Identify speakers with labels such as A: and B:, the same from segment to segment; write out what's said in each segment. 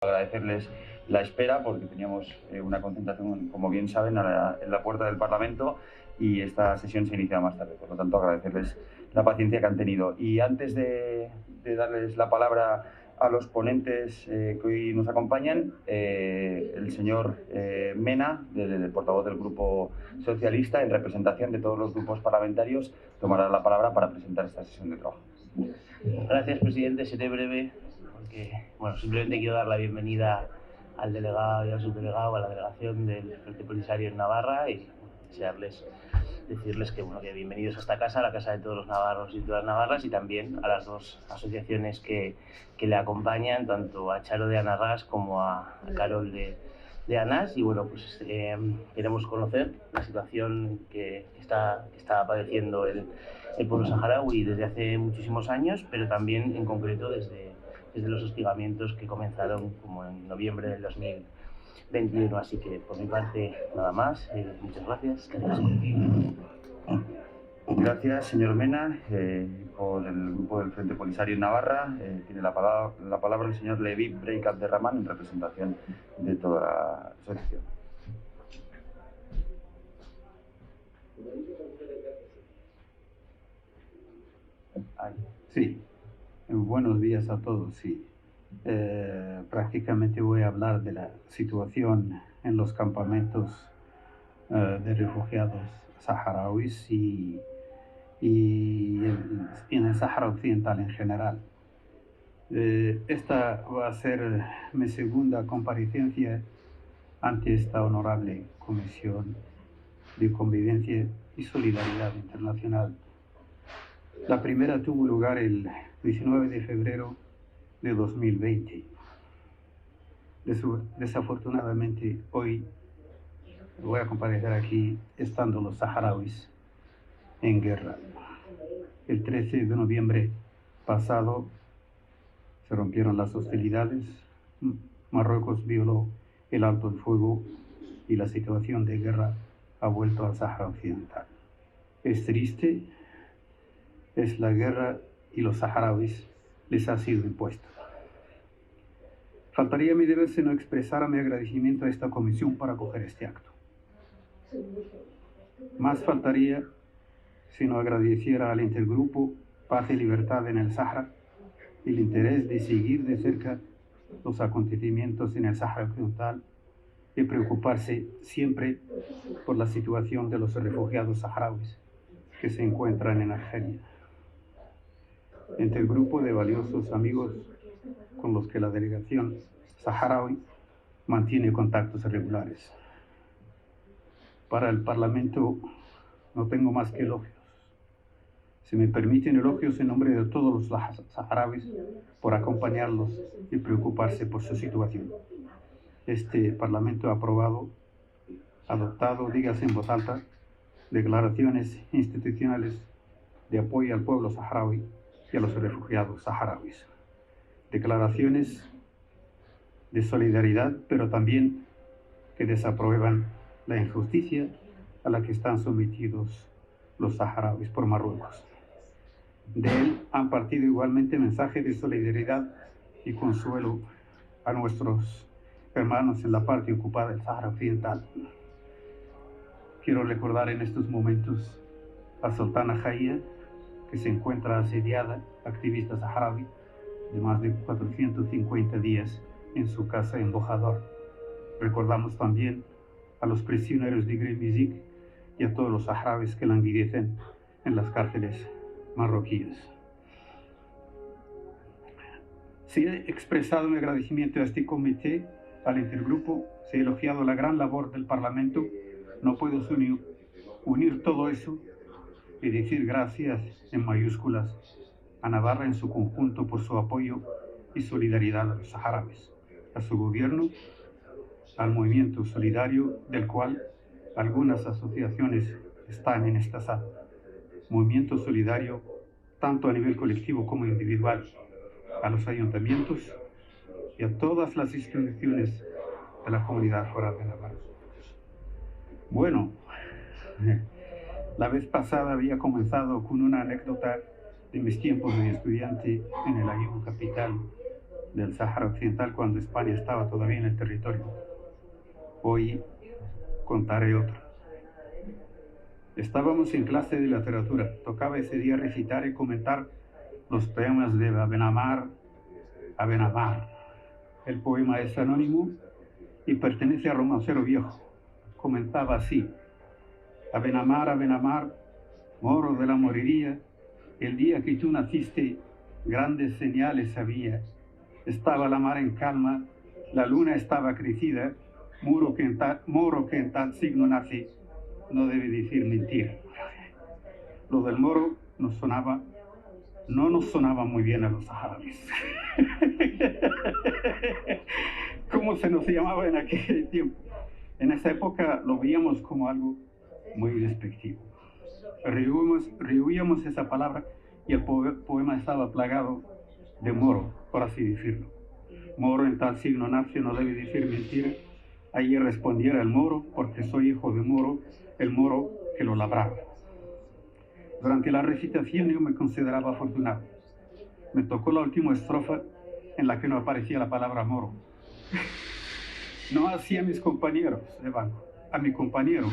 A: Agradecerles la espera porque teníamos una concentración, como bien saben, en la puerta del Parlamento y esta sesión se inicia más tarde. Por lo tanto, agradecerles la paciencia que han tenido. Y antes de darles la palabra a los ponentes que hoy nos acompañan, el señor Mena, el portavoz del Grupo Socialista, en representación de todos los grupos parlamentarios, tomará la palabra para presentar esta sesión de trabajo.
B: Gracias, presidente. Seré breve porque, simplemente quiero dar la bienvenida al delegado y al subdelegado, a la delegación del Frente Polisario en Navarra y decirles que bienvenidos a esta casa, la casa de todos los navarros y todas las navarras, y también a las dos asociaciones que le acompañan, tanto a Charo de Anagás como a Carol de Anás. Y queremos conocer la situación que está padeciendo el pueblo saharaui desde hace muchísimos años, pero también en concreto desde los hostigamientos que comenzaron como en noviembre del 2021. Así que por mi parte nada más. Muchas gracias.
A: Gracias, señor Mena. Por el grupo del Frente Polisario en Navarra tiene la palabra el señor Levi Breik Abderrahman en representación de toda la asociación.
C: Sí, buenos días a todos. Sí. Prácticamente voy a hablar de la situación en los campamentos de refugiados saharauis y en el Sáhara Occidental en general. Esta va a ser mi segunda comparecencia ante esta honorable Comisión de Convivencia y Solidaridad Internacional. La primera tuvo lugar el 19 de febrero de 2020. Desafortunadamente, hoy voy a comparecer aquí estando los saharauis en guerra. El 13 de noviembre pasado se rompieron las hostilidades, Marruecos violó el alto el fuego y la situación de guerra ha vuelto al Sáhara Occidental. Es triste, es la guerra y los saharauis les ha sido impuesta. Faltaría mi deber si no expresara mi agradecimiento a esta comisión por acoger este acto. Más faltaría si no agradeciera al intergrupo Paz y Libertad en el Sáhara el interés de seguir de cerca los acontecimientos en el Sáhara Occidental y preocuparse siempre por la situación de los refugiados saharauis que se encuentran en Argelia. Entre el grupo de valiosos amigos con los que la delegación saharaui mantiene contactos regulares. Para el Parlamento no tengo más que elogios. Si me permiten, elogios en nombre de todos los saharauis por acompañarlos y preocuparse por su situación. Este Parlamento ha adoptado, dígase en voz alta, declaraciones institucionales de apoyo al pueblo saharaui y a los refugiados saharauis. Declaraciones de solidaridad, pero también que desaprueban la injusticia a la que están sometidos los saharauis por Marruecos. De él han partido igualmente mensajes de solidaridad y consuelo a nuestros hermanos en la parte ocupada del Sáhara Occidental. Quiero recordar en estos momentos a Sultana Jaya, que se encuentra asediada, activista saharaui, de más de 450 días en su casa en Bojador. Recordamos también a los prisioneros de Gremizik y a todos los saharauis que languidecen en las cárceles marroquíes. Si he expresado mi agradecimiento a este comité, al intergrupo, si he elogiado la gran labor del Parlamento, no puedo unir todo eso y decir gracias en mayúsculas a Navarra en su conjunto por su apoyo y solidaridad a los saharauis, a su gobierno, al movimiento solidario del cual algunas asociaciones están en esta sala. Movimiento solidario tanto a nivel colectivo como individual, a los ayuntamientos y a todas las instituciones de la comunidad foral de Navarra. Bueno, la vez pasada había comenzado con una anécdota de mis tiempos de estudiante en el Ayuno Capital del Sáhara Occidental cuando España estaba todavía en el territorio. Hoy contaré otro. Estábamos en clase de literatura. Tocaba ese día recitar y comentar los poemas de Abenamar. El poema es anónimo y pertenece a Romancero Viejo. Comentaba así: Abenamar, moro de la morería, el día que tú naciste, grandes señales había. Estaba la mar en calma, la luna estaba crecida, moro que en tal signo nace, no debe decir mentira. Lo del moro no nos sonaba muy bien a los saharauis. ¿Cómo se nos llamaba en aquel tiempo? En esa época lo veíamos como algo muy despectivo. Rehuíamos esa palabra y el poema estaba plagado de moro, por así decirlo. Moro en tal signo nace, no debe decir mentira. Allí respondiera el moro, porque soy hijo de moro, el moro que lo labraba. Durante la recitación yo me consideraba afortunado. Me tocó la última estrofa en la que no aparecía la palabra moro. No así a mis compañeros de banco. A mi compañero,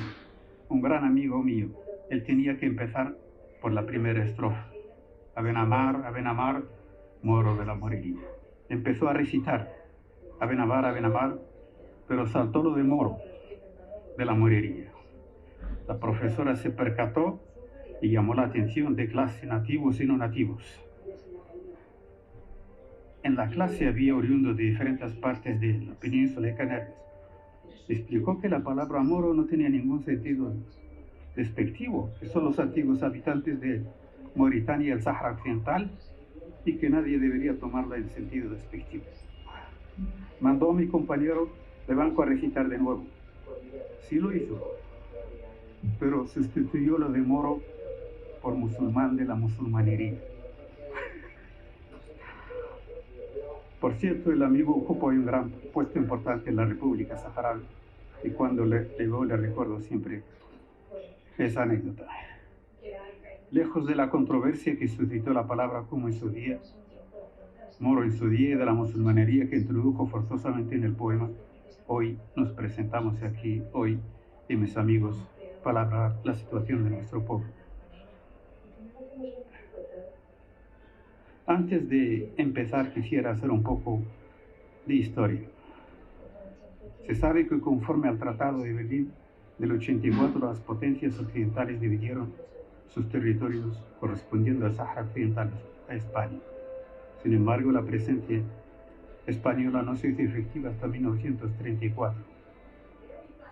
C: un gran amigo mío, él tenía que empezar por la primera estrofa. Abenamar, moro de la morería. Empezó a recitar Abenamar, pero saltó lo de moro de la morería. La profesora se percató y llamó la atención de clase nativos y no nativos. En la clase había oriundos de diferentes partes de la península de Canarias. Explicó que la palabra moro no tenía ningún sentido despectivo, que son los antiguos habitantes de Mauritania y el Sáhara Occidental, y que nadie debería tomarla en sentido despectivo. Mandó a mi compañero de banco a recitar de nuevo. Sí lo hizo, pero sustituyó lo de moro por musulmán de la musulmanería. Por cierto, el amigo ocupó un gran puesto importante en la República Saharaui, y cuando le veo le recuerdo siempre esa anécdota. Lejos de la controversia que suscitó la palabra como en su día, moro en su día, y de la musulmanería que introdujo forzosamente en el poema, hoy nos presentamos aquí, hoy, y mis amigos, para hablar la situación de nuestro pueblo. Antes de empezar, quisiera hacer un poco de historia. Se sabe que conforme al Tratado de Berlín del 84, las potencias occidentales dividieron sus territorios correspondiendo al Sáhara Occidental a España. Sin embargo, la presencia española no se hizo efectiva hasta 1934.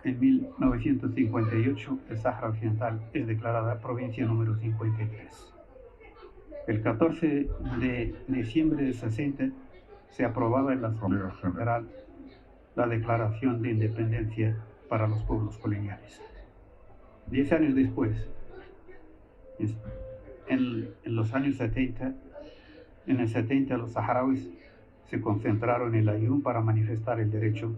C: En 1958, el Sáhara Occidental es declarada provincia número 53. El 14 de diciembre de 60 se aprobaba en la Asamblea General la Declaración de Independencia para los pueblos coloniales. 10 años después, en los años 70, en el 70 los saharauis se concentraron en la Yun para manifestar el derecho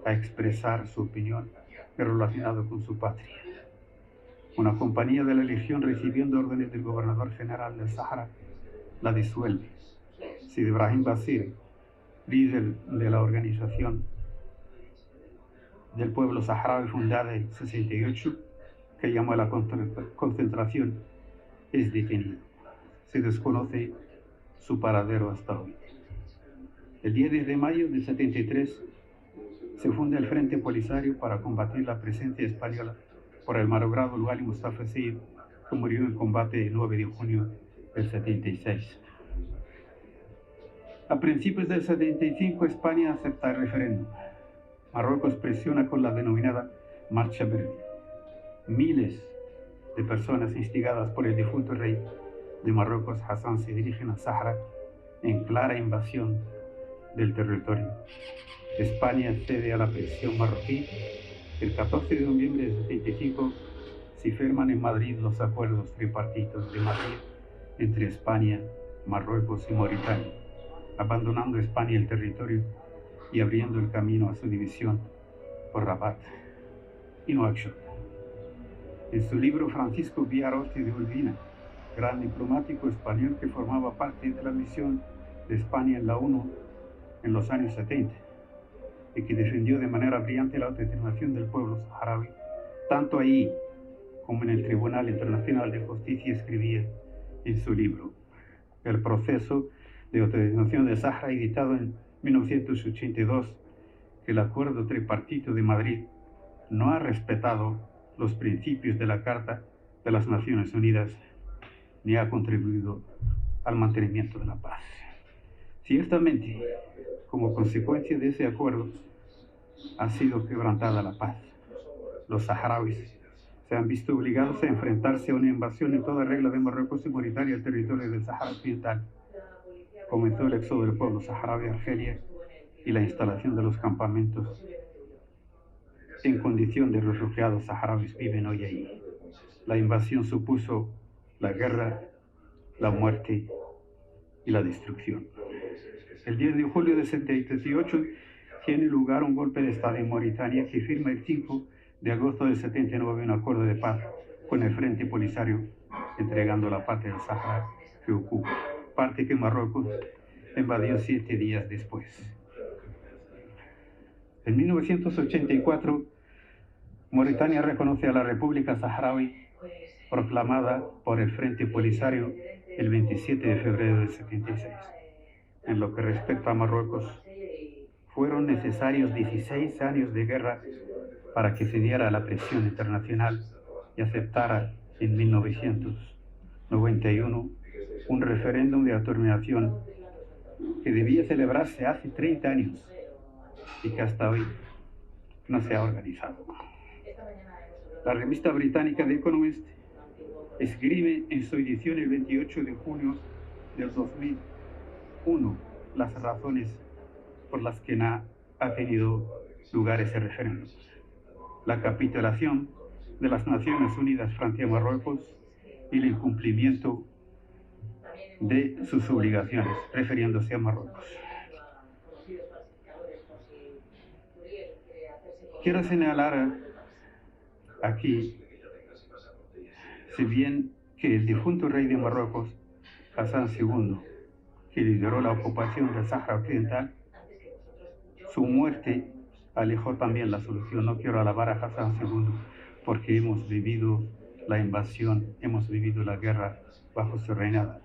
C: a expresar su opinión relacionado con su patria. Una compañía de la Legión, recibiendo órdenes del gobernador general del Sáhara, la disuelve. Sidi Ibrahim Basir, líder de la organización del pueblo saharaui fundada en 68, que llamó a la concentración, es detenido. Se desconoce su paradero hasta hoy. El 10 de mayo de 73 se funda el Frente Polisario para combatir la presencia española por el malogrado Wali Mustafa Seyid, que murió en combate el 9 de junio del 76. A principios del 75, España acepta el referéndum. Marruecos presiona con la denominada Marcha Verde. Miles de personas instigadas por el difunto rey de Marruecos, Hassan, se dirigen al Sáhara en clara invasión del territorio. España cede a la presión marroquí. El 14 de noviembre de 75 se firman en Madrid los acuerdos tripartitos de Madrid entre España, Marruecos y Mauritania, abandonando España el territorio y abriendo el camino a su división por Rabat y Nuakchot. En su libro, Francisco Villaraute de Urbina, gran diplomático español que formaba parte de la misión de España en la ONU, en los años 70 y que defendió de manera brillante la autodeterminación del pueblo saharaui, tanto allí como en el Tribunal Internacional de Justicia, escribía en su libro El proceso de autodeterminación del Sáhara, editado en 1982, que el acuerdo tripartito de Madrid no ha respetado los principios de la Carta de las Naciones Unidas ni ha contribuido al mantenimiento de la paz. Ciertamente, como consecuencia de ese acuerdo, ha sido quebrantada la paz. Los saharauis se han visto obligados a enfrentarse a una invasión en toda regla de Marruecos y Mauritania al territorio del Sáhara Occidental. Comenzó el éxodo del pueblo saharaui a Argelia y la instalación de los campamentos en condición de refugiados saharauis viven hoy allí. La invasión supuso la guerra, la muerte y la destrucción. El 10 de julio de 78 tiene lugar un golpe de Estado en Mauritania que firma el 5 de agosto del 79 un acuerdo de paz con el Frente Polisario, entregando la parte del Sáhara que ocupa, parte que Marruecos invadió 7 días después. En 1984, Mauritania reconoce a la República Saharaui, proclamada por el Frente Polisario el 27 de febrero del 76. En lo que respecta a Marruecos, fueron necesarios 16 años de guerra para que cediera a la presión internacional y aceptara en 1991 un referéndum de autodeterminación que debía celebrarse hace 30 años y que hasta hoy no se ha organizado. La revista británica The Economist escribe en su edición el 28 de junio del 2001 las razones por las que no ha tenido lugar ese referéndum. La capitulación de las Naciones Unidas frente a Marruecos y el incumplimiento de sus obligaciones, refiriéndose a Marruecos. Quiero señalar aquí, si bien que el difunto rey de Marruecos, Hassan II, que lideró la ocupación del Sáhara Occidental, su muerte alejó también la solución. No quiero alabar a Hassan II porque hemos vivido la invasión, hemos vivido la guerra bajo su reinado.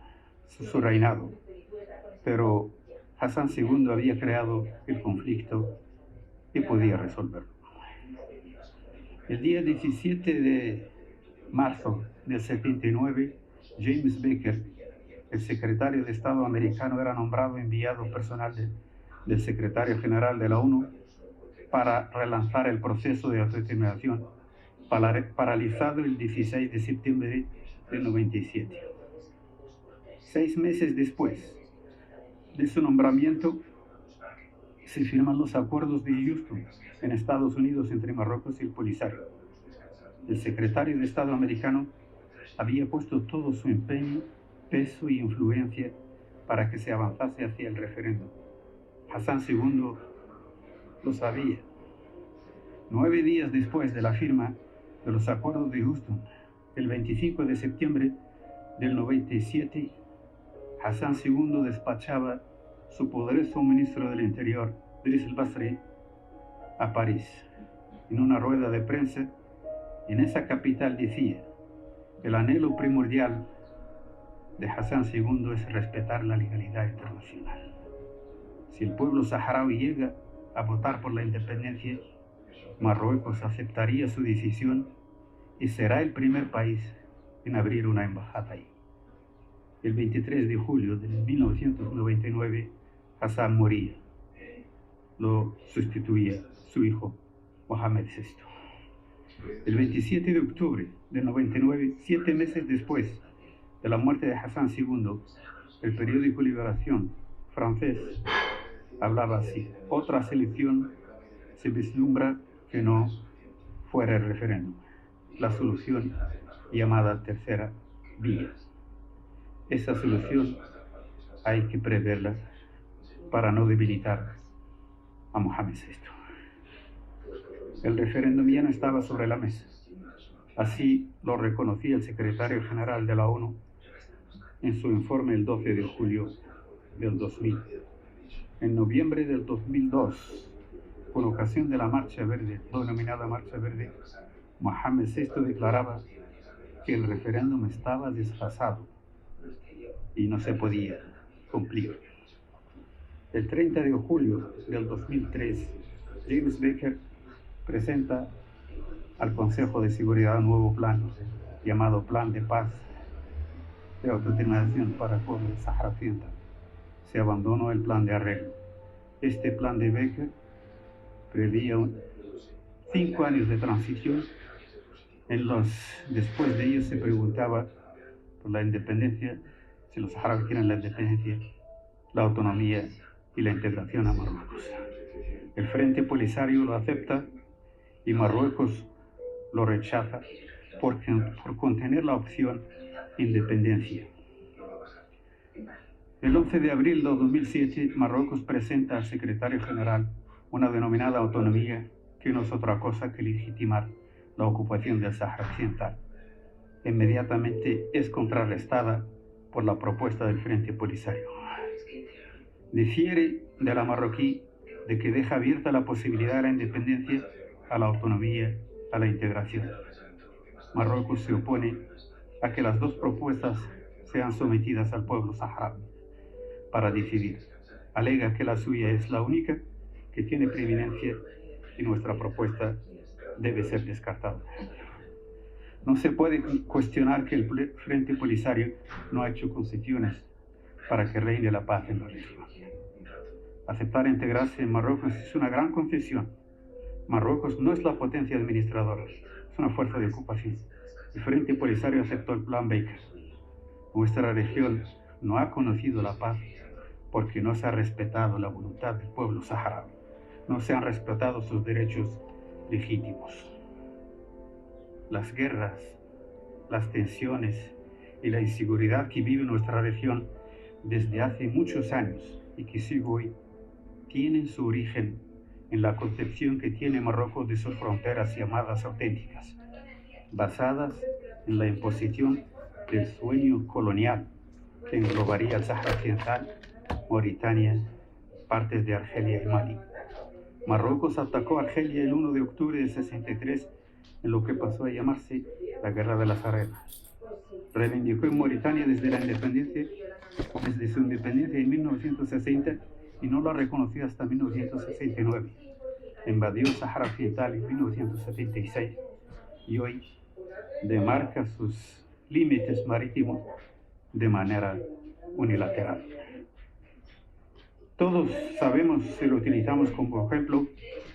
C: Pero Hassan II había creado el conflicto y podía resolverlo. El día 17 de marzo del 79, James Baker, el secretario de Estado americano, era nombrado enviado personal del secretario general de la ONU para relanzar el proceso de autodeterminación, paralizado el 16 de septiembre del 97. 6 meses después de su nombramiento, se firman los acuerdos de Houston en Estados Unidos entre Marruecos y el Polisario. El secretario de Estado americano había puesto todo su empeño, peso y influencia para que se avanzase hacia el referéndum. Hassan II lo sabía. 9 días después de la firma de los acuerdos de Houston, el 25 de septiembre del 97, Hassan II despachaba su poderoso ministro del Interior, Driss el-Basri, a París. En una rueda de prensa en esa capital decía: el anhelo primordial de Hassan II es respetar la legalidad internacional. Si el pueblo saharaui llega a votar por la independencia, Marruecos aceptaría su decisión y será el primer país en abrir una embajada ahí. El 23 de julio de 1999, Hassan moría. Lo sustituía su hijo, Mohammed VI. El 27 de octubre del 99, 7 meses después de la muerte de Hassan II, el periódico Liberación francés hablaba así: otra selección se vislumbra que no fuera el referéndum, la solución llamada tercera vía. Esa solución hay que preverla para no debilitar a Mohammed VI. El referéndum ya no estaba sobre la mesa. Así lo reconocía el secretario general de la ONU en su informe el 12 de julio del 2000. En noviembre del 2002, con ocasión de la Marcha Verde, denominada Marcha Verde, Mohammed VI declaraba que el referéndum estaba desfasado y no se podía cumplir. El 30 de julio del 2003, James Baker presenta al Consejo de Seguridad un nuevo plan llamado Plan de Paz de Autodeterminación para el pueblo del Sáhara Occidental. Se abandonó el plan de arreglo. Este plan de Baker preveía 5 años de transición. Después de ellos se preguntaba por la independencia, si los saharauis quieren la independencia, la autonomía y la integración a Marruecos. El Frente Polisario lo acepta y Marruecos lo rechaza por contener la opción independencia. El 11 de abril de 2007, Marruecos presenta al secretario general una denominada autonomía que no es otra cosa que legitimar la ocupación del Sáhara Occidental. Inmediatamente es contrarrestada por la propuesta del Frente Polisario. Difiere de la marroquí de que deja abierta la posibilidad de la independencia, a la autonomía, a la integración. Marruecos se opone a que las dos propuestas sean sometidas al pueblo saharaui para decidir. Alega que la suya es la única que tiene preeminencia y nuestra propuesta debe ser descartada. No se puede cuestionar que el Frente Polisario no ha hecho concesiones para que reine la paz en la región. Aceptar integrarse en Marruecos es una gran concesión. Marruecos no es la potencia administradora, es una fuerza de ocupación. El Frente Polisario aceptó el Plan Baker. Nuestra región no ha conocido la paz porque no se ha respetado la voluntad del pueblo saharaui, no se han respetado sus derechos legítimos. Las guerras, las tensiones y la inseguridad que vive nuestra región desde hace muchos años y que sigue hoy, tienen su origen en la concepción que tiene Marruecos de sus fronteras llamadas auténticas, basadas en la imposición del sueño colonial que englobaría el Sáhara Occidental, Mauritania, partes de Argelia y Mali. Marruecos atacó a Argelia el 1 de octubre de 63 en lo que pasó a llamarse la Guerra de las Arenas. Reivindicó en Mauritania desde su independencia en 1960 y no la reconoció hasta 1969. Invadió el Sáhara Occidental en 1976 y hoy demarca sus límites marítimos de manera unilateral. Todos sabemos, si lo utilizamos como ejemplo,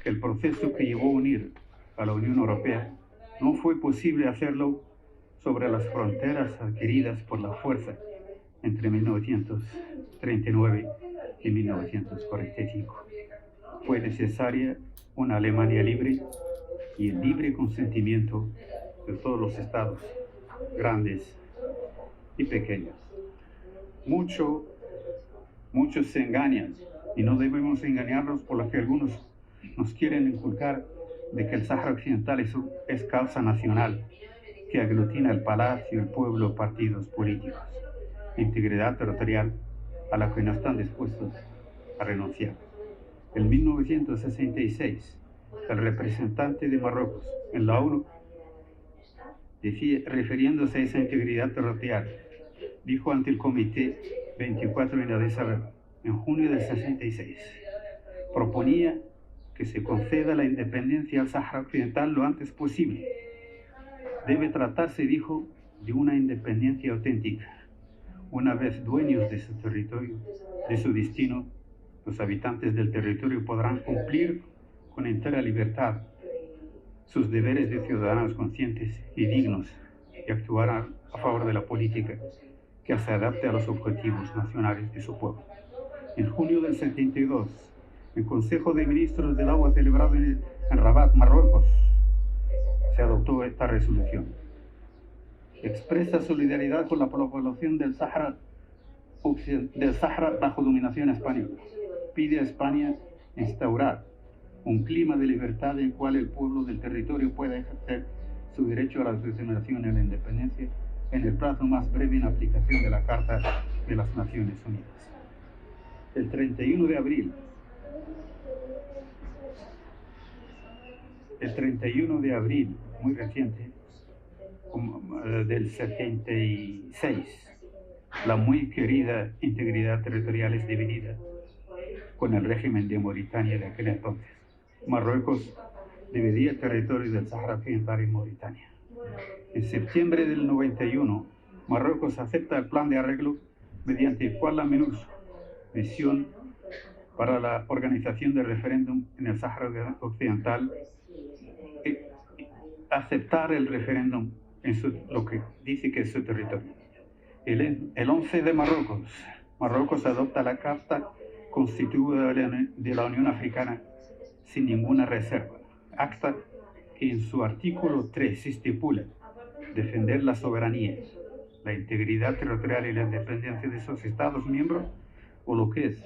C: que el proceso que llevó a unir a la Unión Europea no fue posible hacerlo sobre las fronteras adquiridas por la fuerza entre 1939 y 1945. Fue necesaria una Alemania libre y el libre consentimiento de todos los estados, grandes y pequeños. Muchos se engañan y no debemos engañarnos por lo que algunos nos quieren inculcar de que el Sáhara Occidental es causa nacional que aglutina el palacio, el pueblo, partidos políticos, integridad territorial a la que no están dispuestos a renunciar. En 1966, el representante de Marruecos en la ONU, refiriéndose a esa integridad territorial, dijo ante el Comité 24 en Addis Abeba, en junio del 66, proponía que se conceda la independencia al Sáhara Occidental lo antes posible. Debe tratarse, dijo, de una independencia auténtica. Una vez dueños de su territorio, de su destino, los habitantes del territorio podrán cumplir con entera libertad sus deberes de ciudadanos conscientes y dignos y actuarán a favor de la política que se adapte a los objetivos nacionales de su pueblo. En junio del 72, el Consejo de Ministros del Agua celebrado en Rabat, Marruecos, se adoptó esta resolución. Expresa solidaridad con la población del Sáhara bajo dominación española. Pide a España instaurar un clima de libertad en el cual el pueblo del territorio pueda ejercer su derecho a la autodeterminación y a la independencia en el plazo más breve en aplicación de la Carta de las Naciones Unidas. El 31 de abril, muy reciente, del 76, la muy querida integridad territorial es dividida con el régimen de Mauritania de aquel entonces. Marruecos dividía el territorio del Sáhara Occidental en Mauritania. En septiembre del 91, Marruecos acepta el plan de arreglo mediante el cual la MINURSO, misión para la organización del referéndum en el Sáhara Occidental, aceptar el referéndum en lo que dice que es su territorio. El 11 de Marruecos adopta la Carta Constitutiva de la Unión Africana sin ninguna reserva, acta que en su artículo 3 estipula defender la soberanía, la integridad territorial y la independencia de sus Estados miembros, o lo que es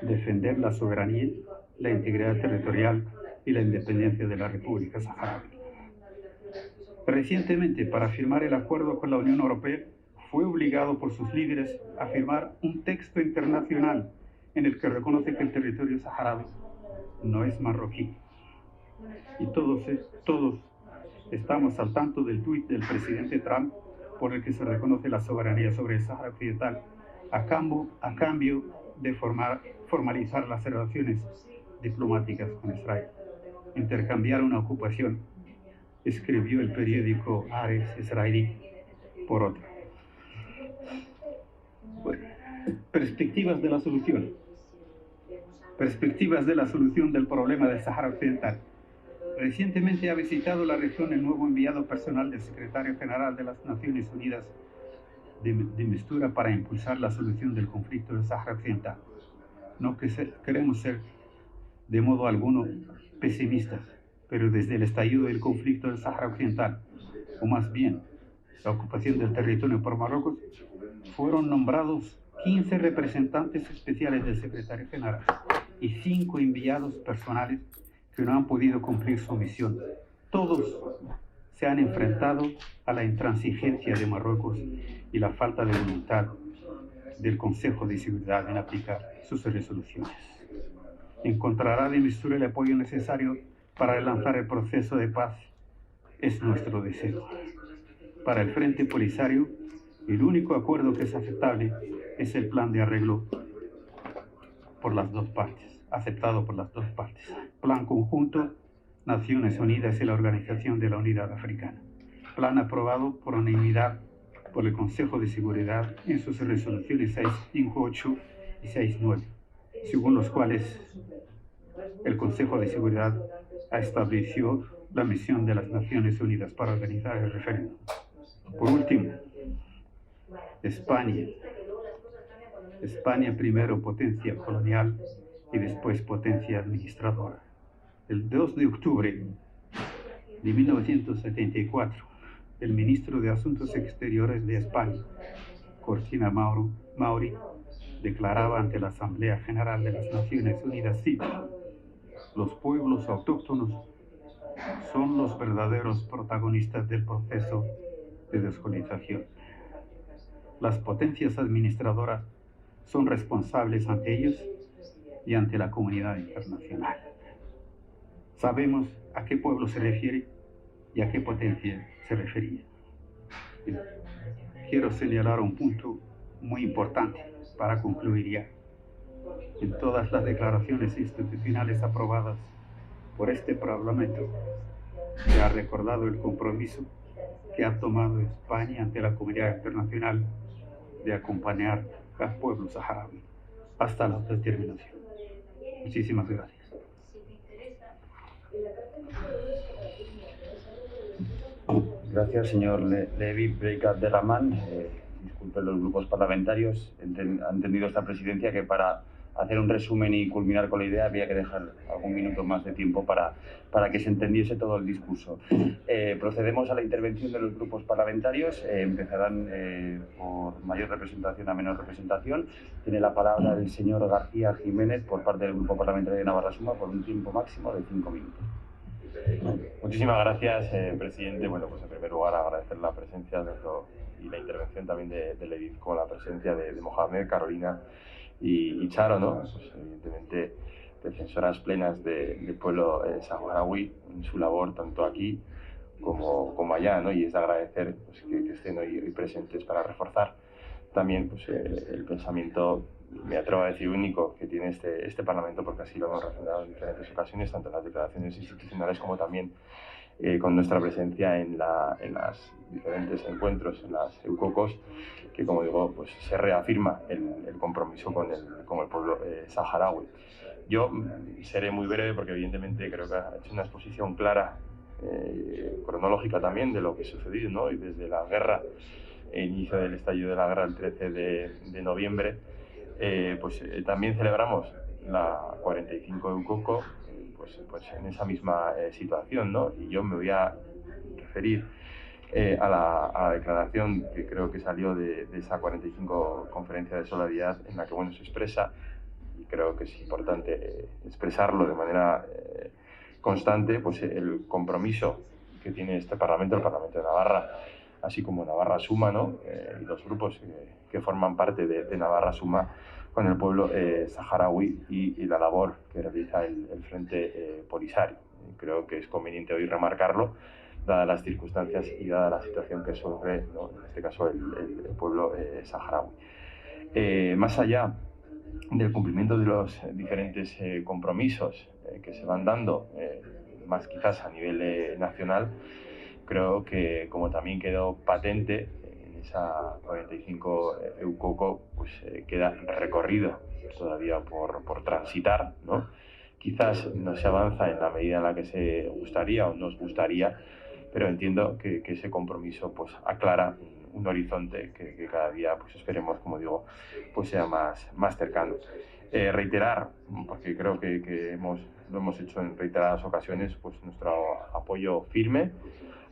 C: defender la soberanía, la integridad territorial y la independencia de la República Saharaui. Recientemente, para firmar el acuerdo con la Unión Europea, fue obligado por sus líderes a firmar un texto internacional en el que reconoce que el territorio saharaui no es marroquí. Y todos estamos al tanto del tuit del presidente Trump por el que se reconoce la soberanía sobre el Sáhara Occidental a cambio de formalizar las relaciones diplomáticas con Israel, intercambiar una ocupación, escribió el periódico Haaretz israelí, por otra. Bueno, perspectivas de la solución del problema del Sáhara Occidental. Recientemente ha visitado la región el nuevo enviado personal del secretario general de las Naciones Unidas de Mistura para impulsar la solución del conflicto del Sáhara Occidental. No queremos ser de modo alguno pesimistas, pero desde el estallido del conflicto del Sáhara Occidental, o más bien la ocupación del territorio por Marruecos, fueron nombrados 15 representantes especiales del secretario general y 5 enviados personales que no han podido cumplir su misión. Todos se han enfrentado a la intransigencia de Marruecos y la falta de voluntad del Consejo de Seguridad en aplicar sus resoluciones. Encontrará de Mistura el apoyo necesario para relanzar el proceso de paz. Es nuestro deseo. Para el Frente Polisario, el único acuerdo que es aceptable es el plan de arreglo por las dos partes, aceptado por las dos partes. Plan conjunto, Naciones Unidas y la Organización de la Unidad Africana. Plan aprobado por unanimidad por el Consejo de Seguridad en sus resoluciones 658 y 69, según los cuales el Consejo de Seguridad ha establecido la misión de las Naciones Unidas para organizar el referéndum. Por último, España primero potencia colonial y después potencia administradora. El 2 de octubre de 1974, el ministro de Asuntos Exteriores de España, Cortina Mauri, declaraba ante la Asamblea General de las Naciones Unidas, cito: los pueblos autóctonos son los verdaderos protagonistas del proceso de descolonización. Las potencias administradoras son responsables ante ellos y ante la comunidad internacional. Sabemos a qué pueblo se refiere y a qué potencia se refería. Quiero señalar un punto muy importante para concluir ya. En todas las declaraciones institucionales aprobadas por este Parlamento se ha recordado el compromiso que ha tomado España ante la comunidad internacional de acompañar al pueblo saharaui hasta la autodeterminación. Muchísimas gracias.
A: Gracias, señor Levi Breik Abderrahman. Disculpen los grupos parlamentarios, han entendido esta presidencia que para hacer un resumen y culminar con la idea había que dejar algún minuto más de tiempo para que se entendiese todo el discurso. Procedemos a la intervención de los grupos parlamentarios. Empezarán por mayor representación a menor representación. Tiene la palabra el señor García Jiménez por parte del Grupo Parlamentario de Navarra Suma por un tiempo máximo de 5 minutos.
D: Muchísimas gracias, presidente. Bueno, pues en primer lugar agradecer la presencia y la intervención también de Levi, con la presencia de Mohamed, Carolina y Charo, ¿no? Pues evidentemente defensoras plenas del pueblo saharaui en su labor tanto aquí como allá, ¿no? Y es de agradecer pues, que estén hoy presentes para reforzar también pues, el pensamiento, me atrevo a decir, único que tiene este Parlamento, porque así lo hemos refrendado en diferentes ocasiones, tanto en las declaraciones institucionales como también con nuestra presencia en los diferentes encuentros, en las EUCOCOS, que como digo, pues se reafirma el compromiso con el pueblo saharaui. Yo seré muy breve porque evidentemente creo que ha hecho una exposición clara, cronológica también, de lo que ha sucedido, ¿no? Y desde la guerra, el inicio del estallido de la guerra el 13 de noviembre, también celebramos la 45 EUCOCO, pues en esa misma situación, ¿no? Y yo me voy a referir a la declaración que creo que salió de esa 45 conferencia de solidaridad, en la que bueno, se expresa, y creo que es importante expresarlo de manera constante, pues el compromiso que tiene este Parlamento, el Parlamento de Navarra, así como Navarra Suma, ¿no? Y los grupos que forman parte de Navarra Suma, con el pueblo saharaui y la labor que realiza el Frente Polisario. Creo que es conveniente hoy remarcarlo, dadas las circunstancias y dada la situación que sufre, ¿no? En este caso el pueblo saharaui. Más allá del cumplimiento de los diferentes compromisos que se van dando, más quizás a nivel nacional, creo que, como también quedó patente en esa 45 EUCOCO, pues queda recorrido todavía por transitar, ¿no? Quizás no se avanza en la medida en la que se gustaría o nos gustaría, pero entiendo que ese compromiso pues aclara un horizonte que cada día pues esperemos, como digo, pues sea más cercano. Reiterar, porque creo que lo hemos hecho en reiteradas ocasiones, pues nuestro apoyo firme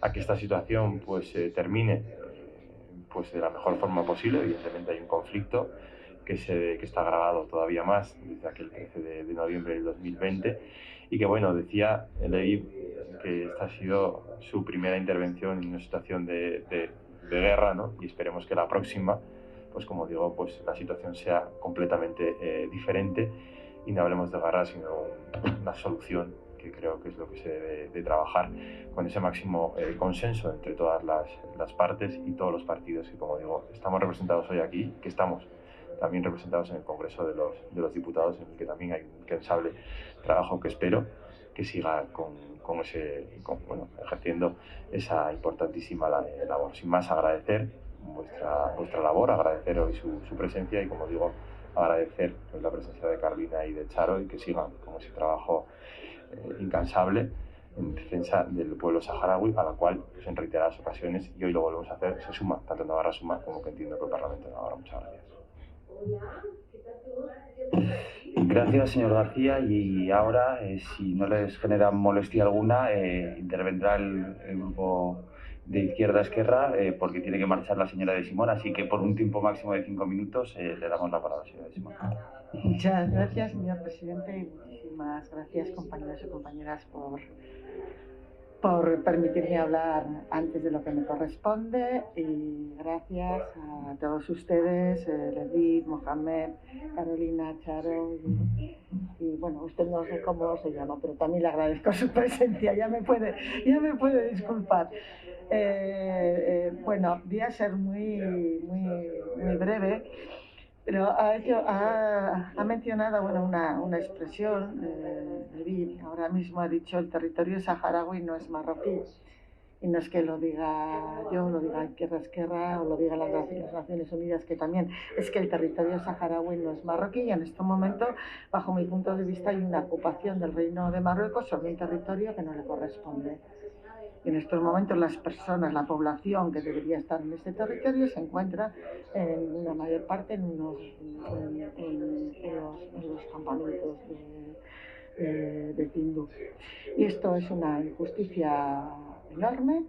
D: a que esta situación pues termine pues de la mejor forma posible. Evidentemente hay un conflicto que está agravado todavía más desde aquel 13 de noviembre del 2020 y que, bueno, decía Leib que esta ha sido su primera intervención en una situación de guerra, ¿no? Y esperemos que la próxima, pues como digo, pues la situación sea completamente diferente y no hablemos de guerra, sino una solución, que creo que es lo que se debe de trabajar con ese máximo consenso entre todas las partes y todos los partidos que, como digo, estamos representados hoy aquí, que estamos también representados en el Congreso de los Diputados, en el que también hay un incansable trabajo que espero que siga ejerciendo esa importantísima labor. Sin más, agradecer vuestra labor, agradecer hoy su presencia y, como digo, agradecer la presencia de Carolina y de Charo y que sigan con ese trabajo incansable en defensa del pueblo saharaui, a la cual pues, en reiteradas ocasiones, y hoy lo volvemos a hacer, se suma, tanto Navarra Suma como que entiendo que el Parlamento de Navarra. Muchas gracias.
A: Gracias, señor García. Y ahora, si no les genera molestia alguna, intervendrá el grupo de Izquierda Esquerra, porque tiene que marchar la señora de Simón, así que por un tiempo máximo de 5 minutos le damos la palabra a la señora de Simón.
E: Muchas gracias, señor presidente, y muchísimas gracias, compañeros y compañeras, por permitirme hablar antes de lo que me corresponde, y gracias a todos ustedes, Leib, Mohamed, Carolina, Charo y bueno, usted no sé cómo se llama, pero también le agradezco su presencia, ya me puede disculpar. Bueno, voy a ser muy breve, pero ha mencionado bueno, una expresión, ahora mismo ha dicho el territorio saharaui no es marroquí, y no es que lo diga yo, lo diga Izquierda Esquerra o lo diga las Naciones Unidas, que también es que el territorio saharaui no es marroquí, y en este momento, bajo mi punto de vista, hay una ocupación del Reino de Marruecos sobre un territorio que no le corresponde. En estos momentos las personas, la población que debería estar en este territorio se encuentra en una mayor parte en los campamentos de Tinduf. Y esto es una injusticia enorme.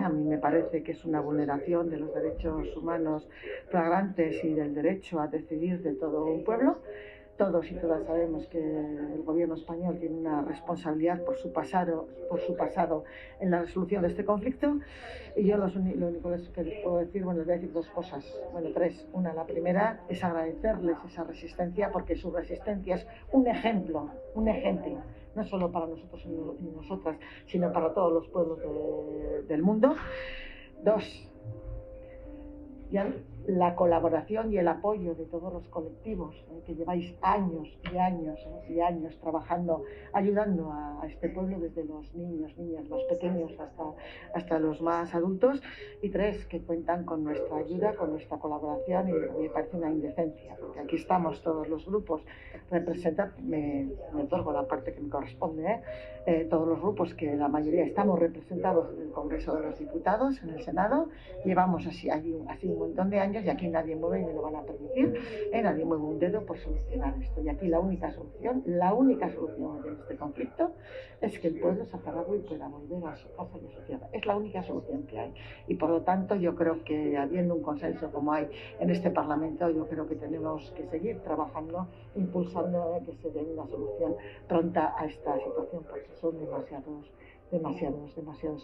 E: A mí me parece que es una vulneración de los derechos humanos flagrantes y del derecho a decidir de todo un pueblo. Todos y todas sabemos que el gobierno español tiene una responsabilidad por su pasado en la resolución de este conflicto. Y yo lo único que les puedo decir, bueno, les voy a decir dos cosas, bueno, tres. Una, la primera es agradecerles esa resistencia, porque su resistencia es un ejemplo, no solo para nosotros y nosotras, sino para todos los pueblos del mundo. Dos, ya la colaboración y el apoyo de todos los colectivos que lleváis años y años y años trabajando, ayudando a este pueblo, desde los niños, niñas más pequeños hasta los más adultos. Y tres, que cuentan con nuestra ayuda, con nuestra colaboración, y a mí me parece una indecencia, porque aquí estamos todos los grupos representados, me otorgo la parte que me corresponde, todos los grupos, que la mayoría estamos representados en el Congreso de los Diputados, en el Senado, llevamos así un montón de años, y aquí nadie mueve, y me lo van a permitir, nadie mueve un dedo por solucionar esto. Y aquí la única solución de este conflicto es que el pueblo saharaui pueda volver a su casa y a su tierra. Es la única solución que hay. Y por lo tanto, yo creo que, habiendo un consenso como hay en este Parlamento, yo creo que tenemos que seguir trabajando, impulsando que se dé una solución pronta a esta situación, porque son demasiados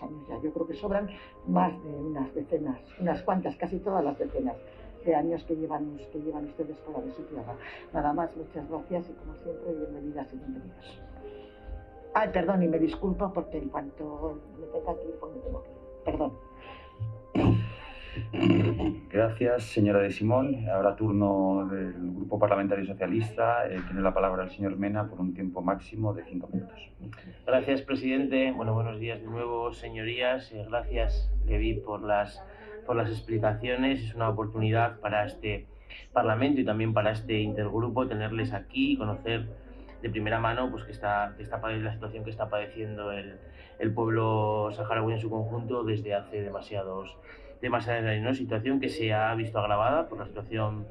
E: años ya. Yo creo que sobran más de unas decenas, unas cuantas, casi todas las decenas de años que llevan ustedes fuera de su tierra. Nada más, muchas gracias, y como siempre, bienvenidas y bienvenidos. Ay, perdón, y me disculpo porque en cuanto me toca aquí, pues me tengo que ir. Perdón.
A: Gracias, señora de Simón. Ahora turno del Grupo Parlamentario Socialista. Tiene la palabra el señor Mena por un tiempo máximo de 5 minutos.
B: Gracias, presidente. Bueno, buenos días de nuevo, señorías. Gracias, Levi, por las explicaciones. Es una oportunidad para este Parlamento y también para este intergrupo tenerles aquí y conocer de primera mano pues la situación que está padeciendo el pueblo saharaui en su conjunto desde hace demasiados años, ¿no? Situación que se ha visto agravada por la situación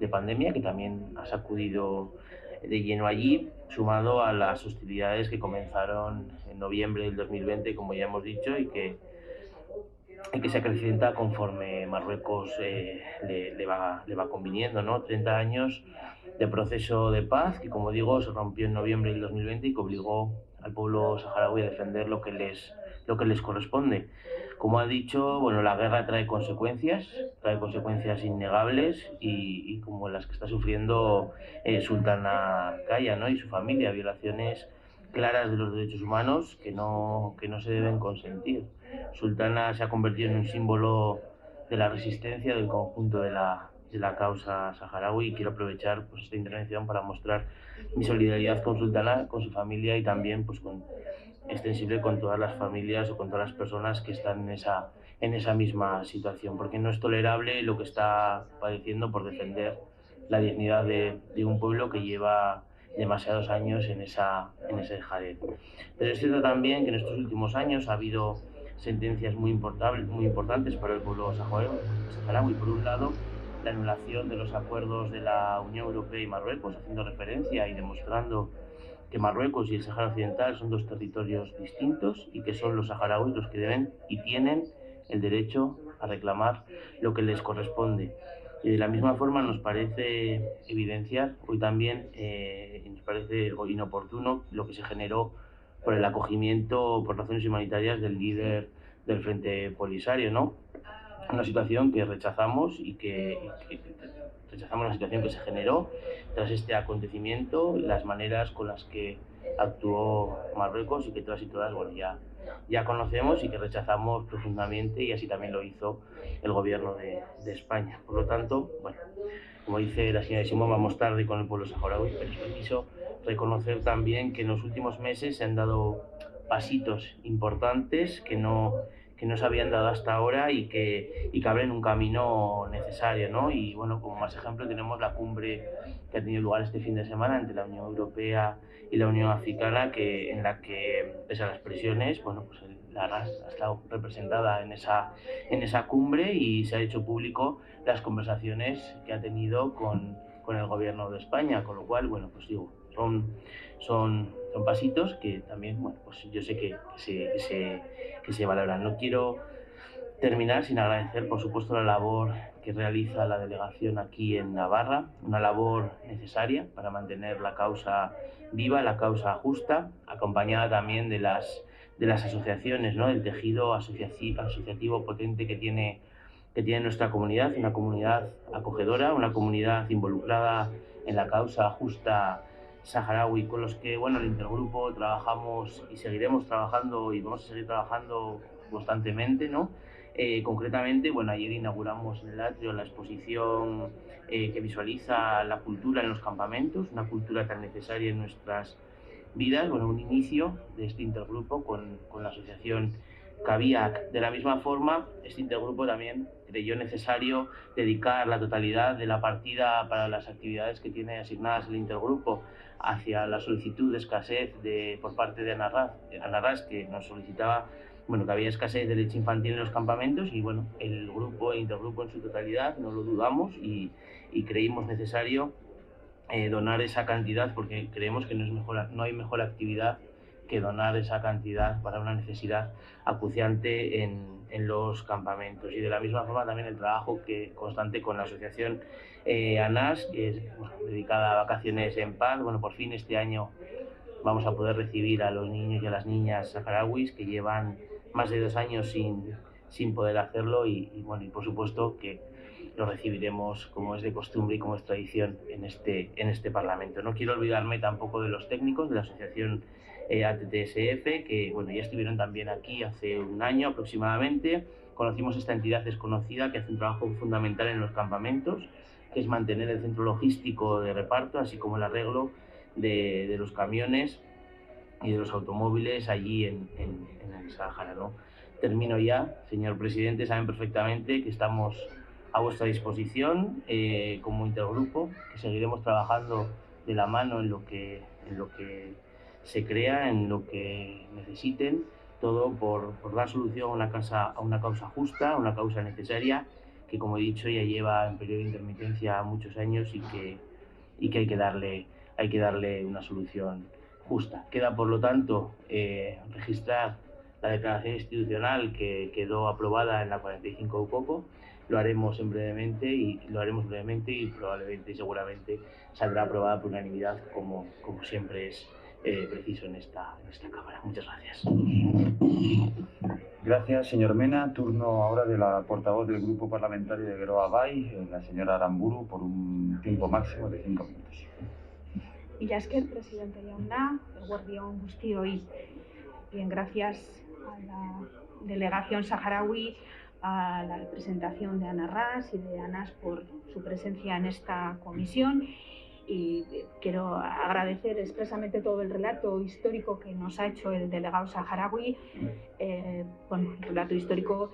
B: de pandemia, que también ha sacudido de lleno allí, sumado a las hostilidades que comenzaron en noviembre del 2020, como ya hemos dicho, y que se acrecienta conforme Marruecos le va conviniendo, ¿no? 30 años de proceso de paz que, como digo, se rompió en noviembre del 2020 y que obligó al pueblo saharaui a defender lo que les corresponde. Como ha dicho, bueno, la guerra trae consecuencias innegables, y como las que está sufriendo Sultana Kaya, ¿no? Y su familia, violaciones claras de los derechos humanos que no se deben consentir. Sultana se ha convertido en un símbolo de la resistencia del conjunto de la causa saharaui, y quiero aprovechar pues esta intervención para mostrar mi solidaridad con Sultana, con su familia, y también pues extensible con todas las familias o con todas las personas que están en esa misma situación, porque no es tolerable lo que está padeciendo por defender la dignidad de un pueblo que lleva demasiados años en ese jadeo. Pero es cierto también que en estos últimos años ha habido sentencias muy importantes para el pueblo saharaui. Por un lado, la anulación de los acuerdos de la Unión Europea y Marruecos, haciendo referencia y demostrando que Marruecos y el Sáhara Occidental son dos territorios distintos, y que son los saharauis los que deben y tienen el derecho a reclamar lo que les corresponde. Y de la misma forma nos parece evidenciar hoy también, nos parece inoportuno lo que se generó por el acogimiento por razones humanitarias del líder del Frente Polisario, ¿no? Una situación que rechazamos, y que rechazamos la situación que se generó tras este acontecimiento, las maneras con las que actuó Marruecos, y que todas y todas, bueno, ya conocemos, y que rechazamos profundamente, y así también lo hizo el gobierno de España. Por lo tanto, bueno, como dice la señora Simón, vamos tarde con el pueblo saharaui, pero es preciso reconocer también que en los últimos meses se han dado pasitos importantes que no se habían dado hasta ahora, y que abren un camino necesario, ¿no? Y bueno, como más ejemplo tenemos la cumbre que ha tenido lugar este fin de semana entre la Unión Europea y la Unión Africana, en la que, pese a las presiones, bueno, pues la RAS ha estado representada en esa cumbre, y se ha hecho público las conversaciones que ha tenido con el gobierno de España, con lo cual, bueno, pues digo, son pasitos que también, bueno, pues yo sé que se valoran. No quiero terminar sin agradecer, por supuesto, la labor que realiza la delegación aquí en Navarra, una labor necesaria para mantener la causa viva, la causa justa, acompañada también de las asociaciones, ¿no? El tejido asociativo potente que tiene nuestra comunidad, una comunidad acogedora, una comunidad involucrada en la causa justa saharaui, con los que, bueno, el intergrupo trabajamos y seguiremos trabajando y vamos a seguir trabajando constantemente, ¿no? Concretamente, bueno, ayer inauguramos en el atrio la exposición que visualiza la cultura en los campamentos, una cultura tan necesaria en nuestras vidas, bueno, un inicio de este intergrupo con la asociación Cabiac. De la misma forma, este intergrupo también creyó necesario dedicar la totalidad de la partida para las actividades que tiene asignadas el intergrupo hacia la solicitud de escasez por parte de Anarras, que nos solicitaba, bueno, que había escasez de leche infantil en los campamentos, y bueno, el intergrupo en su totalidad, no lo dudamos y creímos necesario donar esa cantidad, porque creemos que no hay mejor actividad que donar esa cantidad para una necesidad acuciante en los campamentos. Y de la misma forma también el trabajo constante con la asociación ANAS, que es dedicada a vacaciones en paz. Bueno, por fin este año vamos a poder recibir a los niños y a las niñas saharauis que llevan más de 2 años sin poder hacerlo, y bueno, y por supuesto que lo recibiremos como es de costumbre y como es tradición en este Parlamento. No quiero olvidarme tampoco de los técnicos de la asociación ATTSF, que bueno, ya estuvieron también aquí hace 1 año aproximadamente. Conocimos esta entidad desconocida que hace un trabajo fundamental en los campamentos, que es mantener el centro logístico de reparto, así como el arreglo de los camiones y de los automóviles allí en el Sáhara, ¿no? Termino ya, señor presidente. Saben perfectamente que estamos a vuestra disposición como intergrupo, que seguiremos trabajando de la mano en lo que se crea, en lo que necesiten, todo por dar solución a una causa justa, a una causa necesaria, que, como he dicho, ya lleva en periodo de intermitencia muchos años y que hay que darle una solución justa. Queda, por lo tanto, registrar la declaración institucional que quedó aprobada en la 45 UCOCO. Lo haremos brevemente y probablemente y seguramente saldrá aprobada por unanimidad, como siempre es preciso en esta Cámara. Muchas gracias.
A: Gracias, señor Mena. Turno ahora de la portavoz del Grupo Parlamentario de Geroa Bai, la señora Aramburu, por un tiempo máximo de 5 minutos.
F: Mila esker, presidente jauna, eguerdion guztioi. Bien, gracias a la delegación saharaui, a la representación de Anarras y de ANAS por su presencia en esta comisión, y quiero agradecer expresamente todo el relato histórico que nos ha hecho el delegado saharaui, un relato histórico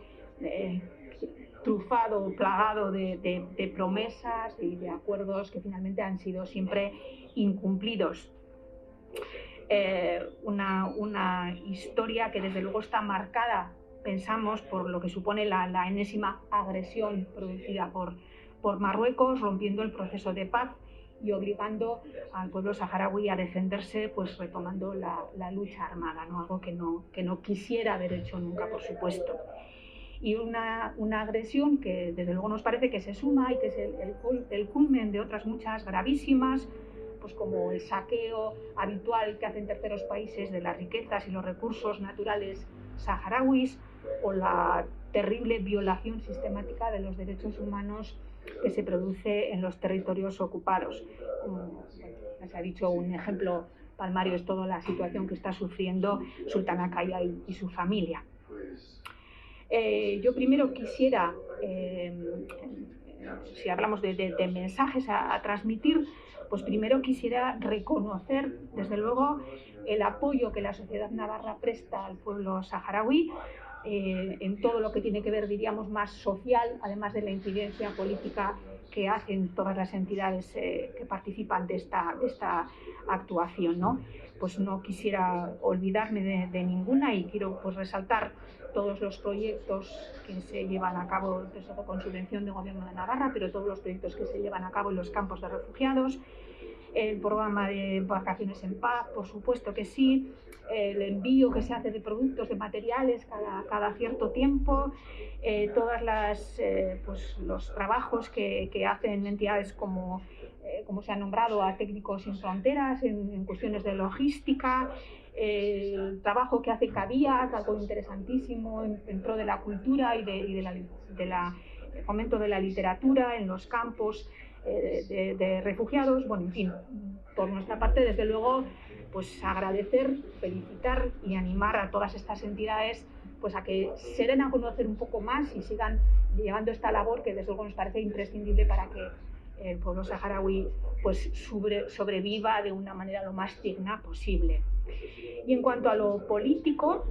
F: trufado, plagado de promesas y de acuerdos que finalmente han sido siempre incumplidos. Una historia que desde luego está marcada, pensamos, por lo que supone la enésima agresión producida por Marruecos, rompiendo el proceso de paz y obligando al pueblo saharaui a defenderse, pues retomando la lucha armada, ¿no? Algo que no quisiera haber hecho nunca, por supuesto. Y una agresión que desde luego nos parece que se suma y que es el culmen de otras muchas gravísimas, pues como el saqueo habitual que hacen terceros países de las riquezas y los recursos naturales saharauis, o la terrible violación sistemática de los derechos humanos que se produce en los territorios ocupados. Ya se ha dicho, un ejemplo palmario es toda la situación que está sufriendo Sultana Kaya y su familia. Yo primero quisiera, si hablamos de mensajes a transmitir, pues primero quisiera reconocer, desde luego, el apoyo que la sociedad navarra presta al pueblo saharaui en todo lo que tiene que ver, diríamos, más social, además de la incidencia política que hacen todas las entidades que participan de esta actuación, ¿no? Pues no quisiera olvidarme de ninguna, y quiero pues resaltar todos los proyectos que se llevan a cabo, desde luego con subvención del Gobierno de Navarra, pero todos los proyectos que se llevan a cabo en los campos de refugiados, el programa de vacaciones en paz, por supuesto que sí, el envío que se hace de productos, de materiales cada cierto tiempo, todas pues, los trabajos que hacen entidades como se ha nombrado a Técnicos Sin Fronteras en cuestiones de logística, el trabajo que hace CADIAC, algo interesantísimo en pro de la cultura y del fomento de la literatura en los campos de refugiados. Bueno, en fin, por nuestra parte, desde luego, pues agradecer, felicitar y animar a todas estas entidades pues a que se den a conocer un poco más y sigan llevando esta labor que desde luego nos parece imprescindible para que el pueblo saharaui pues sobreviva de una manera lo más digna posible. Y en cuanto a lo político,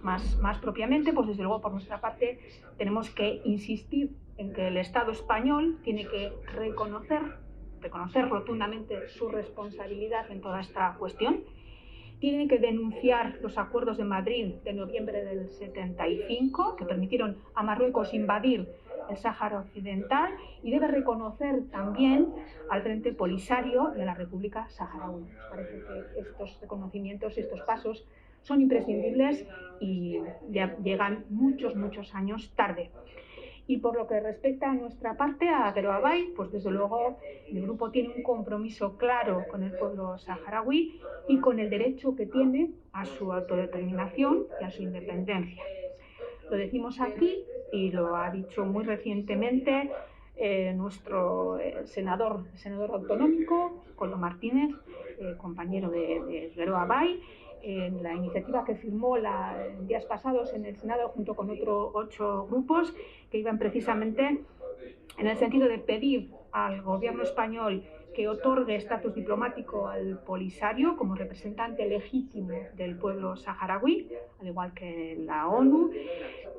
F: más propiamente, pues desde luego por nuestra parte tenemos que insistir en que el Estado español tiene que reconocer rotundamente su responsabilidad en toda esta cuestión, tiene que denunciar los acuerdos de Madrid de noviembre del 75 que permitieron a Marruecos invadir el Sáhara Occidental y debe reconocer también al Frente Polisario y a la República Saharaui. Nos parece que estos reconocimientos, estos pasos son imprescindibles y ya llegan muchos años tarde. Y por lo que respecta a nuestra parte, a Aguero-Abay, pues desde luego el grupo tiene un compromiso claro con el pueblo saharaui y con el derecho que tiene a su autodeterminación y a su independencia. Lo decimos aquí y lo ha dicho muy recientemente nuestro senador autonómico, Koldo Martínez, compañero de Aguero-Abay, en la iniciativa que firmó días pasados en el Senado junto con otros 8 grupos que iban precisamente en el sentido de pedir al gobierno español que otorgue estatus diplomático al Polisario como representante legítimo del pueblo saharaui, al igual que la ONU,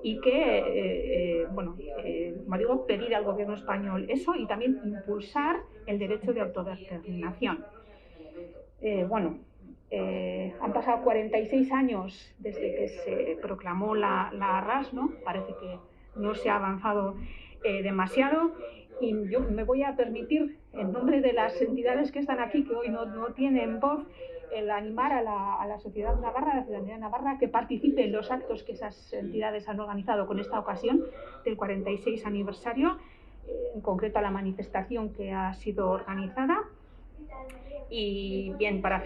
F: y que, como digo, pedir al gobierno español eso y también impulsar el derecho de autodeterminación. Han pasado 46 años desde que se proclamó la Arras, ¿no? Parece que no se ha avanzado demasiado y yo me voy a permitir, en nombre de las entidades que están aquí, que hoy no tienen voz, el animar a la sociedad navarra, a la ciudadanía navarra, que participe en los actos que esas entidades han organizado con esta ocasión del 46 aniversario, en concreto a la manifestación que ha sido organizada. Y bien, para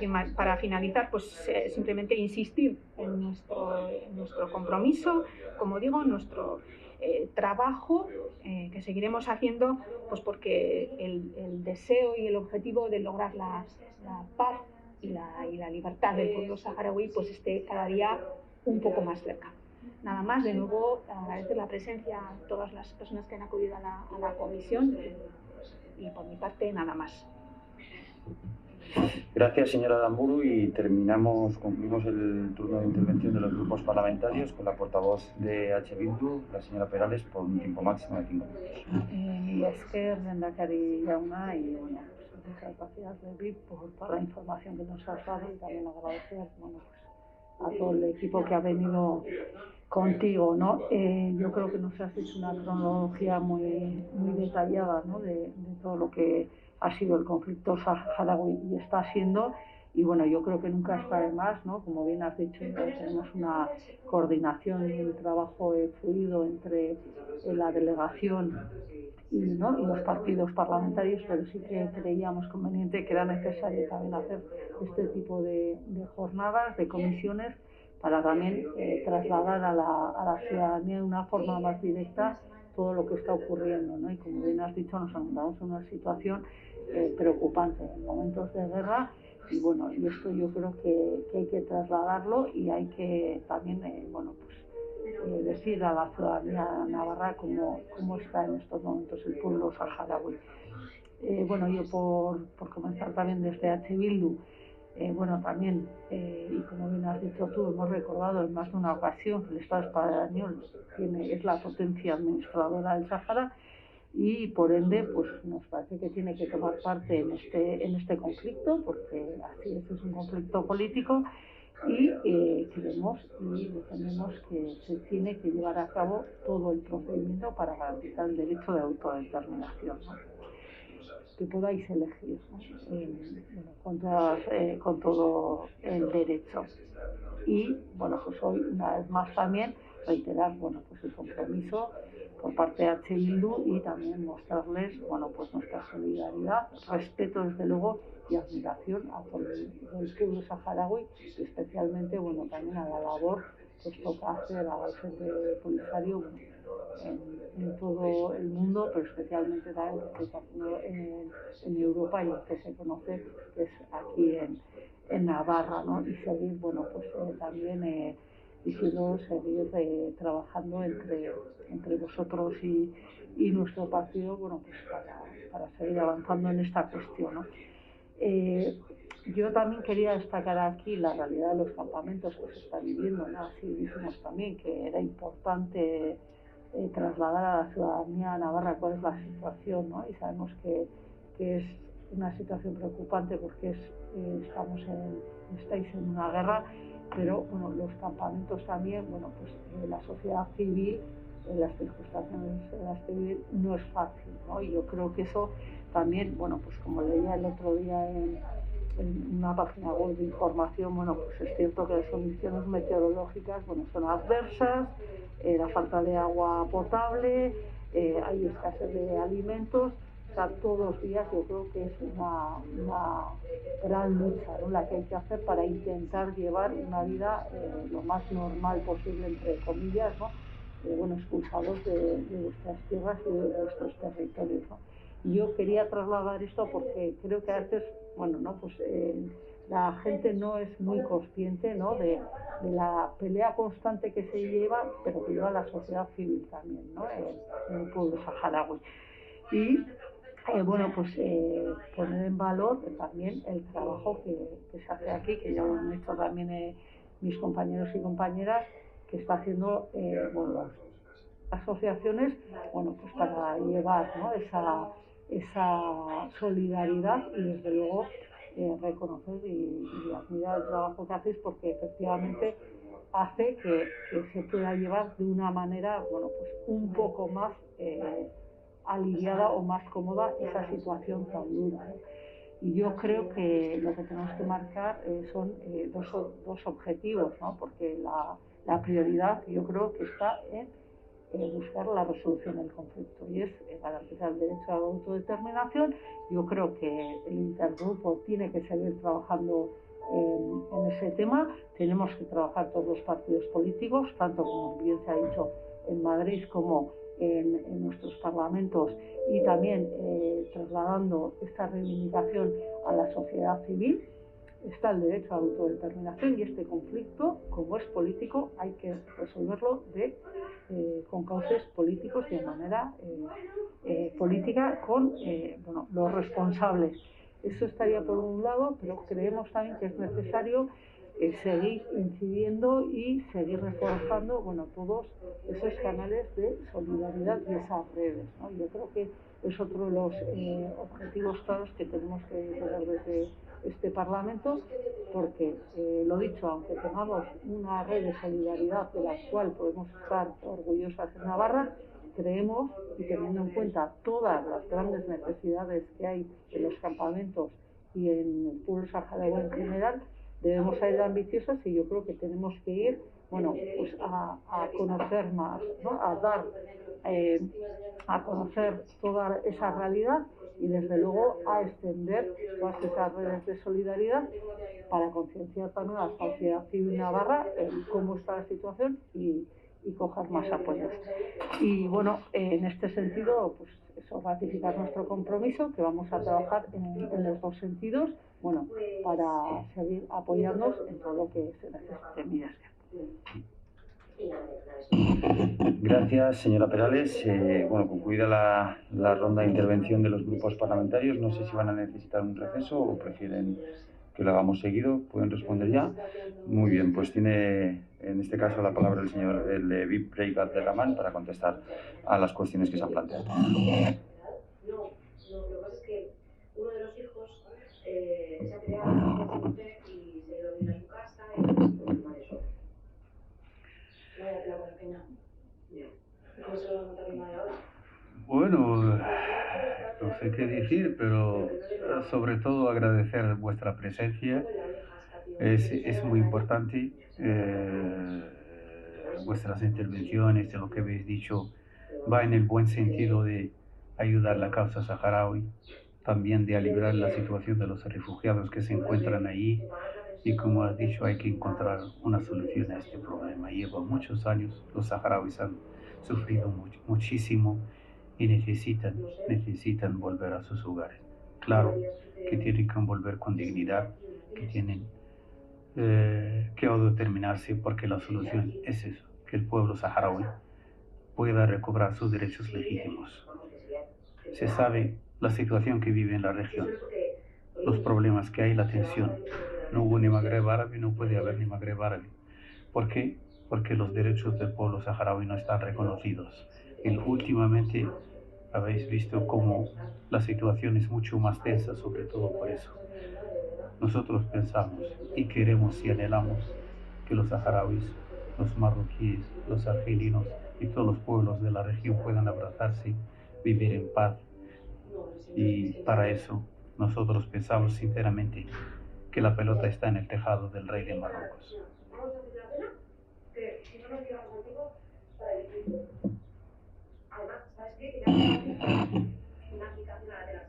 F: finalizar, pues simplemente insistir en nuestro compromiso, como digo, nuestro trabajo que seguiremos haciendo, pues porque el deseo y el objetivo de lograr la paz y la libertad del pueblo saharaui pues esté cada día un poco más cerca. Nada más, de nuevo agradecer la presencia a todas las personas que han acudido a la comisión y por mi parte nada más.
A: Gracias, señora Damburu, y concluimos el turno de intervención de los grupos parlamentarios con la portavoz de H. Bildu, la señora Perales, por un tiempo máximo de 5 minutos.
G: Mila esker, lehendakari jauna, y bueno, muchas gracias, David, por toda la información que nos has dado y también agradecer a todo el equipo que ha venido contigo, ¿no? Yo creo que nos has hecho una cronología muy detallada, ¿no? de todo lo que ha sido el conflicto saharaui y está siendo, y bueno, yo creo que nunca está de más, ¿no? Como bien has dicho, tenemos una coordinación y un trabajo fluido entre la delegación y los partidos parlamentarios, pero sí que creíamos conveniente que era necesario también hacer este tipo de jornadas, de comisiones, para también trasladar a la ciudadanía de una forma más directa todo lo que está ocurriendo, ¿no? Y como bien has dicho, nos encontramos en una situación preocupante en momentos de guerra, y bueno, y esto yo creo que hay que trasladarlo y hay que también decir a la ciudadanía navarra cómo está en estos momentos el pueblo saharaui. Yo por comenzar también desde H. Bildu, también, y como bien has dicho tú, hemos recordado en más de una ocasión que el Estado español es la potencia administradora del Sáhara y por ende pues nos parece que tiene que tomar parte en este conflicto, porque así es un conflicto político, y creemos y defendemos que se tiene que llevar a cabo todo el procedimiento para garantizar el derecho de autodeterminación, ¿no? que podáis elegir, ¿no? Bueno, con todo el derecho. Y bueno, pues hoy una vez más también reiterar, bueno, pues el compromiso por parte de H. Bildu y también mostrarles, bueno, pues nuestra solidaridad, respeto desde luego y admiración a todo el pueblo saharaui y especialmente, bueno, también a la labor que os toca hacer al Frente Polisario, bueno, en todo el mundo, pero especialmente también en Europa y el que se conoce, que es aquí en Navarra, ¿no? Y seguir, bueno, pues también diciendo, seguir trabajando entre vosotros y nuestro partido, bueno, pues para seguir avanzando en esta cuestión, ¿no? Yo también quería destacar aquí la realidad de los campamentos que se está viviendo, ¿no? Así dijimos también que era importante trasladar a la ciudadanía navarra cuál es la situación, ¿no? Y sabemos que es una situación preocupante porque estáis en una guerra, pero bueno, los campamentos también, bueno, pues la sociedad civil, en las circunstancias en las que viven, no es fácil, ¿no? Y yo creo que eso también, bueno, pues como leía el otro día en una página web de información, bueno, pues es cierto que las condiciones meteorológicas, bueno, son adversas, la falta de agua potable, hay escasez de alimentos, o sea, todos los días yo creo que es una gran lucha, ¿no?, la que hay que hacer para intentar llevar una vida lo más normal posible, entre comillas, ¿no?, bueno, expulsados de vuestras tierras y de vuestros territorios, ¿no? Y yo quería trasladar esto porque creo que a veces, bueno, ¿no?, pues la gente no es muy consciente, ¿no?, de la pelea constante que se lleva, pero que lleva la sociedad civil también, ¿no?, en el pueblo saharaui. Y bueno, pues poner en valor también el trabajo que se hace aquí, que ya lo han hecho también mis compañeros y compañeras, que está haciendo bueno, las asociaciones, bueno, pues para llevar, ¿no?, esa solidaridad y desde luego reconocer y admirar el trabajo que hacéis, porque efectivamente hace que se pueda llevar de una manera, bueno, pues un poco más aliviada o más cómoda esa situación tan dura, ¿no? Y yo creo que lo que tenemos que marcar son dos objetivos, ¿no?, porque la prioridad yo creo que está en buscar la resolución del conflicto y es garantizar el derecho a la autodeterminación. Yo creo que el intergrupo tiene que seguir trabajando en ese tema. Tenemos que trabajar todos los partidos políticos, tanto como bien se ha dicho en Madrid como en nuestros parlamentos, y también trasladando esta reivindicación a la sociedad civil. Está el derecho a la autodeterminación y este conflicto, como es político, hay que resolverlo con cauces políticos y de manera política con bueno, los responsables. Eso estaría por un lado, pero creemos también que es necesario seguir incidiendo y seguir reforzando, bueno, todos esos canales de solidaridad y esas redes, ¿no? Yo creo que es otro de los objetivos claros que tenemos que tener desde este Parlamento, porque, lo dicho, aunque tengamos una red de solidaridad de la cual podemos estar orgullosas en Navarra, creemos, y teniendo en cuenta todas las grandes necesidades que hay en los campamentos y en el pueblo saharaui en general, debemos ser ambiciosos y yo creo que tenemos que ir, bueno, pues a conocer más, ¿no?, a dar a conocer toda esa realidad y desde luego a extender todas esas redes de solidaridad para concienciar también a la sociedad civil navarra en cómo está la situación y coger más apoyos. Y bueno, en este sentido, pues eso, ratificar nuestro compromiso, que vamos a trabajar en los dos sentidos, bueno, para seguir apoyarnos en todo lo que se necesite. Mira,
A: Gracias, señora Perales. Bueno, concluida la ronda de intervención de los grupos parlamentarios, no sé si van a necesitar un receso o prefieren que lo hagamos seguido. ¿Pueden responder ya? Muy bien, pues tiene en este caso la palabra el señor Vip Rey Abderramán para contestar a las cuestiones que se han planteado.
H: No, lo que pasa es que uno de los hijos se ha peleado y se ha ido a vivir a su casa y es un problema de eso. Vaya que la pena. ¿Cómo se lo va a contar mi madre ahora?
C: Bueno, no sé qué decir, pero sobre todo agradecer vuestra presencia. Es muy importante vuestras intervenciones, de lo que habéis dicho, va en el buen sentido de ayudar a la causa saharaui, también de aliviar la situación de los refugiados que se encuentran ahí. Y como has dicho, hay que encontrar una solución a este problema. Lleva muchos años, los saharauis han sufrido muchísimo y necesitan volver a sus hogares. Claro que tienen que volver con dignidad, que tienen que autodeterminarse, porque la solución es eso, que el pueblo saharaui pueda recobrar sus derechos legítimos. Se sabe la situación que vive en la región, los problemas que hay, la tensión. No hubo ni Magreb árabe, no puede haber ni Magreb árabe. ¿Por qué? Porque los derechos del pueblo saharaui no están reconocidos. Y últimamente habéis visto cómo la situación es mucho más tensa, sobre todo por eso. Nosotros pensamos y queremos y anhelamos que los saharauis, los marroquíes, los argelinos y todos los pueblos de la región puedan abrazarse, vivir en paz. Y para eso nosotros pensamos sinceramente que la pelota está en el tejado del rey de Marruecos.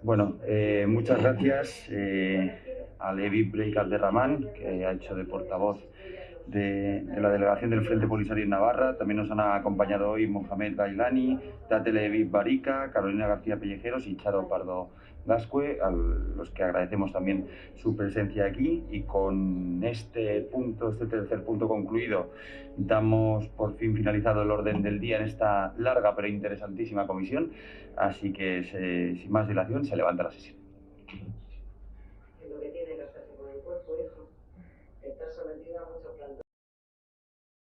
A: Bueno, muchas gracias a Levi Breik Abderrahman, que ha hecho de portavoz de la delegación del Frente Polisario en Navarra. También nos han acompañado hoy Mohamed Gailani, Tatele Evib Barika, Carolina García Pellejeros y Charo Pardo Gascue, a los que agradecemos también su presencia aquí. Y con este tercer punto concluido, damos por fin finalizado el orden del día en esta larga pero interesantísima comisión. Así que, sin más dilación, se levanta la sesión.